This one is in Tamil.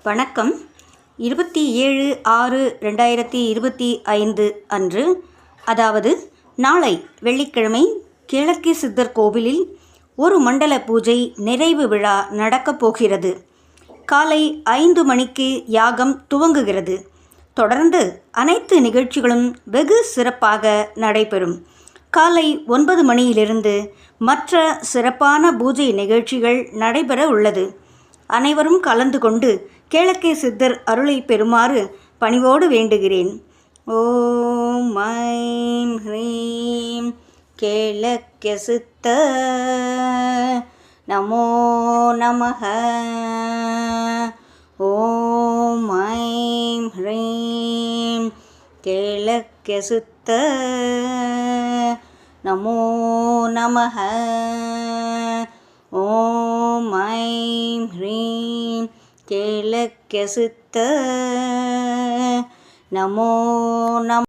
வணக்கம். 27/6/2025 அன்று, அதாவது நாளை வெள்ளிக்கிழமை, கேளக்கி சித்தர் கோவிலில் ஒரு மண்டல பூஜை நிறைவு விழா நடக்கப் போகிறது. காலை 5 மணிக்கு யாகம் துவங்குகிறது. தொடர்ந்து அனைத்து நிகழ்ச்சிகளும் வெகு சிறப்பாக நடைபெறும். காலை 9 மணியிலிருந்து மற்ற சிறப்பான பூஜை நிகழ்ச்சிகள் நடைபெற உள்ளது. அனைவரும் கலந்து கொண்டு கேளக்கி சித்தர் அருளை பெறுமாறு பணிவோடு வேண்டுகிறேன். ஓம் ஐம் ஹ்ரீம் கேளக்கிய சித்தர் நமோ நமஹ. ஓம் ஐம் ஹ்ரீம் கேளக்கிய சித்தர் நமோ நமஹ. ஓம் ஐம் ஹ்ரீம் கேளக்கிய சித்தர் நமோ நம.